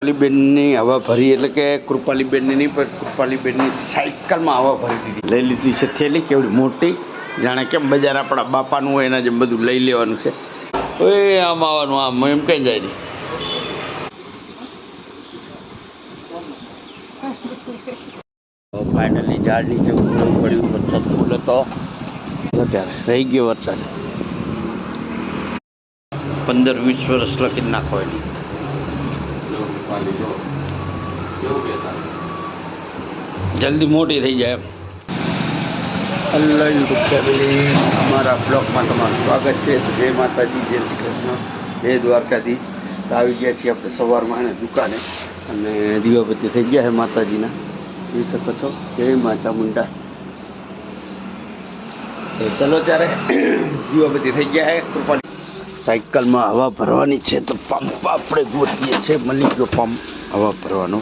કૃપાલીબેનની હવા ભરી એટલે કે કૃપાલીબેનની નહીં પણ કૃપાલીબેનની સાયકલમાં હવા ભરી દીધી. લઈ લીધી છે થેલી કેવડી મોટી, જાણે કેમ બજાર આપણા બાપાનું હોય એના જેમ બધું લઈ લેવાનું છે. ઓય આમ આવવાનું, આમ એમ કઈ જાય નહીં. ફાઇનલી ઝાડ નીચે ઉતરવું પડ્યું. વરસાદ ફૂલ હતો ત્યારે રહી ગયો વરસાદ. 15-20 વર્ષ લખી નાખો એની. જલ્દી મોટી થઈ જાય એમ. હેલો યુટ્યુબ ફેમિલી, અમારા બ્લોગમાં તમારું સ્વાગત છે. જય માતાજી, જય શ્રી કૃષ્ણ, જય દ્વારકાધીશ. તો આવી ગયા છીએ આપણે સવારમાં એને દુકાને અને દીવાબત્તી થઈ ગયા છે માતાજીના, જોઈ શકો છો. જય માતા મુંડા. તો ચલો ત્યારે દીવાબત્તી થઈ ગયા છે. કૃપાલી સાયકલમાં હવા ભરવાની છે તો પંપ આપણે ગોતીએ છીએ. મળી ગયો પંપ હવા ભરવાનો.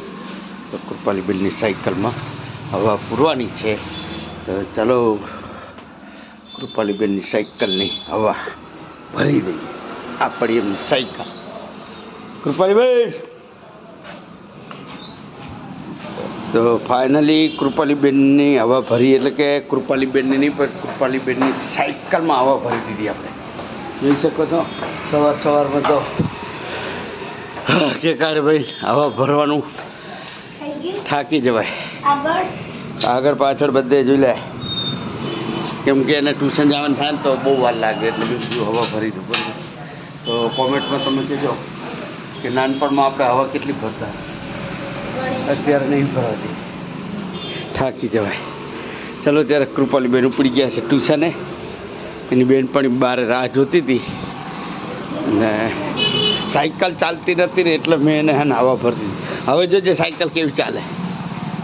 તો કૃપાલીબેનની સાયકલમાં હવા પૂરવાની છે. તો ચાલો કૃપાલીબેનની સાયકલની હવા ભરી દઈએ. આ પડી એમની સાયકલ. કૃપાલીબેન તો ફાઇનલી કૃપાલીબેનની હવા ભરી એટલે કે કૃપાલીબેનની નહીં પણ કૃપાલીબેનની સાયકલમાં હવા ભરી દીધી આપણે. જોઈ શકો છો સવારમાં તો કે કારે ભાઈ હવા ભરવાનું થાકી જવાય. આગળ પાછળ બધે જોઈ લે, કેમ કે એને ટ્યુશન જવાનું થાય ને તો બહુ વાર લાગે, એટલે બીજું હવા ભરી દઉં. બરાબર. તો કોમેન્ટમાં તમે કહેજો કે નાનપણમાં આપણે હવા કેટલી ભરતા, અત્યારે નહીં ભરાતી, થાકી જવાય. ચલો ત્યારે કૃપાલીબેન ઉપડી ગયા છે ટ્યુશને. એની બેનપણી બહાર રાહ જોતી હતી ને સાયકલ ચાલતી નથી ને એટલે મેં એને હે હવા ભરતી દીધી. હવે જોજે સાયકલ કેવી ચાલે.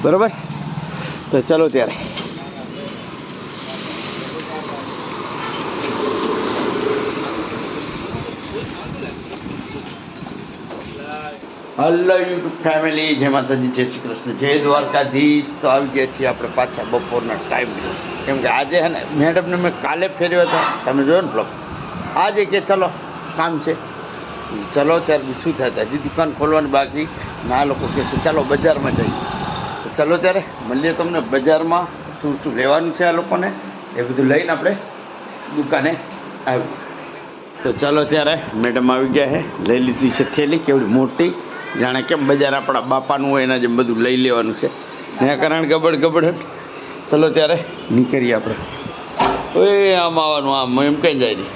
બરાબર. તો ચલો ત્યારે હલો યુટ્યુબ ફેમિલી, જય માતાજી, જય શ્રી કૃષ્ણ, જય દ્વારકાધીશ. તો આવી ગયા છીએ આપણે પાછા બપોરના ટાઈમ. કેમ કે આજે છે ને મેડમને મેં કાલે ફેરવ્યો હતો, તમે જોયો ને બ્લોગ. આજે કે ચલો કામ છે, ચલો ત્યારે શું થાય. હજી દુકાન ખોલવાની બાકી ના, લોકો કહે છે ચાલો બજારમાં જઈએ. તો ચલો ત્યારે મળીએ તમને બજારમાં. શું શું લેવાનું છે આ લોકોને એ બધું લઈને આપણે દુકાને આવીએ. તો ચાલો ત્યારે મેડમ આવી ગયા છે. લઈ લીધી છે થેલી કેવડી મોટી, જાણે કેમ બજાર આપણા બાપાનું હોય એના જેમ બધું લઈ લેવાનું છે. ને કારણ ગબડ. ચલો ત્યારે નીકળીએ આપણે. ઓય આમ આવવાનું, આમ એમ કંઈ જાય નહીં.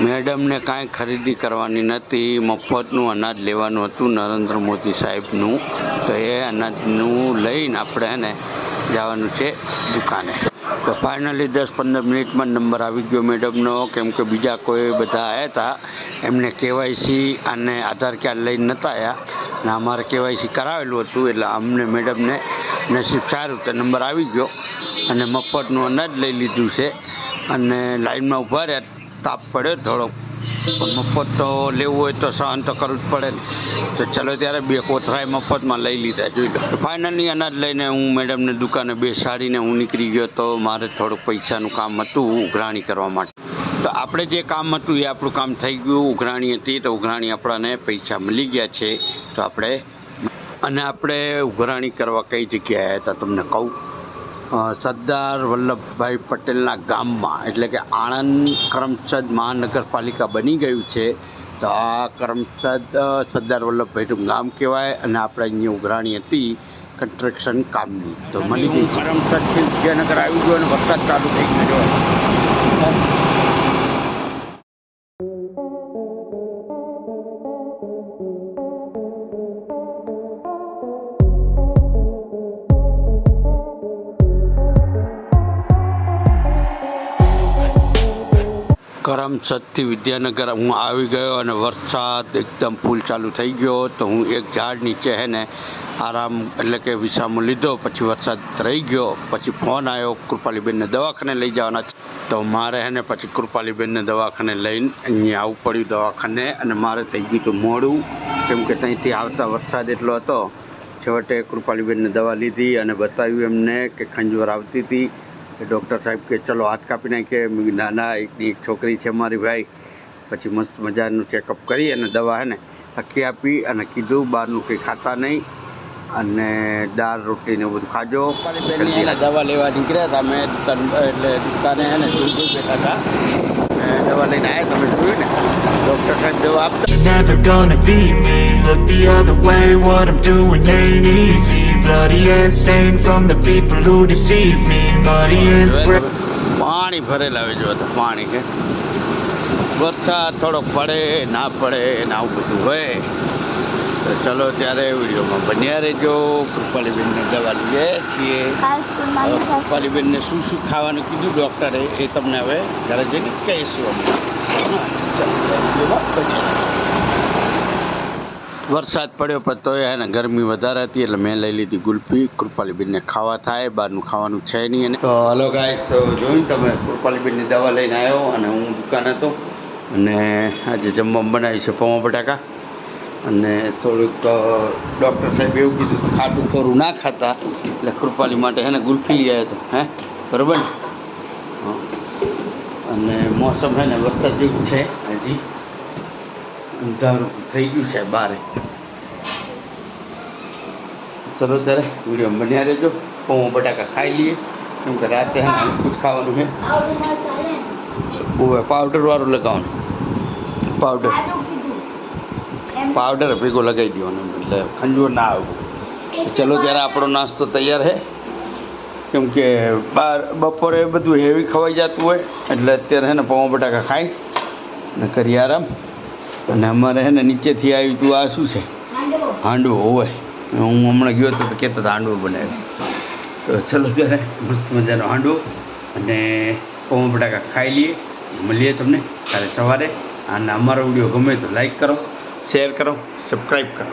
મેડમને કાંઈ ખરીદી કરવાની નથી, મફતનું અનાજ લેવાનું હતું નરેન્દ્ર મોદી સાહેબનું. તો એ અનાજનું લઈને આપણે એને જવાનું છે દુકાને. તો ફાઇનલી 10-15 મિનિટમાં નંબર આવી ગયો મેડમનો, કેમ કે બીજા કોઈ બધા આવ્યા હતા એમને કેવાયસી અને આધાર કાર્ડ લઈને નહોતા આવ્યા ને અમારે કેવાયસી કરાવેલું હતું, એટલે અમને મેડમને નસીબ સારું તો નંબર આવી ગયો અને મફતનું અનાજ લઈ લીધું છે. અને લાઈનમાં ઊભા રહ્યા, તાપ પડ્યો થોડોક, પણ મફત તો લેવું હોય તો સહન તો કરવું જ પડે ને. તો ચલો ત્યારે 2 કોથળાએ મફતમાં લઈ લીધા. જોઈ લો. ફાઇનલી અનાજ લઈને હું મેડમને દુકાને બેસાડીને હું નીકળી ગયો. તો મારે થોડુંક પૈસાનું કામ હતું ઉઘરાણી કરવા માટે. તો આપણે જે કામ હતું એ આપણું કામ થઈ ગયું. ઉઘરાણી હતી તો ઉઘરાણી આપણાને પૈસા મળી ગયા છે. તો આપણે ઉઘરાણી કરવા કઈ જગ્યાએ આવ્યા હતા તમને કહું. સરદાર વલ્લભભાઈ પટેલના ગામમાં, એટલે કે આણંદ કરમસદ મહાનગરપાલિકા બની ગયું છે. તો આ કરમસદ સરદાર વલ્લભભાઈનું ગામ કહેવાય. અને આપણે અહીંયા ઉઘરાણી હતી કન્સ્ટ્રક્શન કામની. તો મળી ગઈ. કરમસદથી વિદ્યાનગર આવી ગયો અને વરસાદ ચાલુ થઈ ગયો. કરમસદથી વિદ્યાનગર હું આવી ગયો અને વરસાદ એકદમ ફૂલ ચાલુ થઈ ગયો. તો હું એક ઝાડ નીચે હે ને આરામ એટલે કે વિસામો લીધો. પછી વરસાદ રહી ગયો. પછી ફોન આવ્યો કૃપાલીબેનને દવાખાને લઈ જવાના છે. તો મારે હે ને પછી કૃપાલીબેનને દવાખાને લઈને અહીંયા આવવું પડ્યું દવાખાને. અને મારે થઈ ગયું હતું મોડું, કેમ કે ત્યાંથી આવતા વરસાદ એટલો હતો. છેવટે કૃપાલીબેનને દવા લીધી અને બતાવ્યું એમને કે ખંજવર આવતી હતી. ડૉક્ટર સાહેબ કે ચલો હાથ કાપી નાખીએ. નાના એક છોકરી છે મારી ભાઈ, પછી મસ્ત મજાનું ચેકઅપ કરી અને દવા હે ને હકી આપી અને કીધું બહારનું કંઈ ખાતા નહીં અને દાળ રોટી ને એવું બધું ખાજો. દવા લેવા નીકળ્યા હતા મેં એટલે દુકાને હે ને દૂર બેઠા હતા. દવા લઈને આવ્યા તમે જોયું ને ડૉક્ટર સાહેબ દવા આપતા. Never gonna beat me, look the other way, what I'm doing ain't easy. Bloody hands stained from the people who deceive me. Muddy hands પાણી ભરેલા આવે જો પાણી કે વરસાદ થોડોક પડે ના પડે ને આવું બધું હોય. તો ચલો ત્યારે વિડીયોમાં બન્યા રહેજો. કૃપાલીબેનને દવા લઈએ છીએ. કૃપાલીબેનને શું શું ખાવાનું કીધું ડૉક્ટરે એ તમને હવે ઘરે જઈને કહીશું અમે. વરસાદ પડ્યો પણ તોય ને ગરમી વધારે હતી એટલે મેં લઈ લીધી ગુલ્ફી. કૃપાલીબેનને ખાવા થાય, બહારનું ખાવાનું છે નહીં. તો હલો ગાઈસ, તો જોયું તમે કૃપાલીબેનની દવા લઈને આવ્યો અને હું દુકાન હતો અને આજે જમવામાં બનાવ્યું છે પૌવા બટાકા અને થોડુંક ડૉક્ટર સાહેબ એવું કીધું ખાટું ખોરું ના ખાતા એટલે કૃપાલી માટે હે ને ગુલ્ફી લઈ આવ્યો હતો. હે બરાબર ને? અને મોસમ હે ને વરસાદ જેવું છે, હજી અંધારું થઈ ગયું છે બારે. ચલો ત્યારે વિડીયો બન્યા રહેજો. પૌવા બટાકા ખાઈ લઈએ કેમ કે રાતે હે હલકું જ ખાવાનું છે. પાવડરવાળું લગાવવાનું, પાવડર ભેગો લગાવી દેવાનો એટલે ખંજોર ના આવે. ચલો ત્યારે આપણો નાસ્તો તૈયાર છે કેમ કે બપોરે બધું હેવી ખવાઈ જતું હોય એટલે અત્યારે હે ને પૌવા બટાકા ખાઈ ને કરી આરામ. અને અમારે હે ને નીચેથી આવ્યું હતું આ શું છે હાંડવો હોય. હું હમણાં ગયો હતો તો કહેતો હતો હાંડવો બનાવ્યો. તો ચલો ત્યારે મસ્ત મજાનો હાંડવો અને પૌવા બટાકા ખાઈ લઈએ. મળીએ તમને કાલે સવારે. અને અમારો વિડીયો ગમે તો લાઈક કરો, શેર કરો, સબસ્ક્રાઈબ કરો.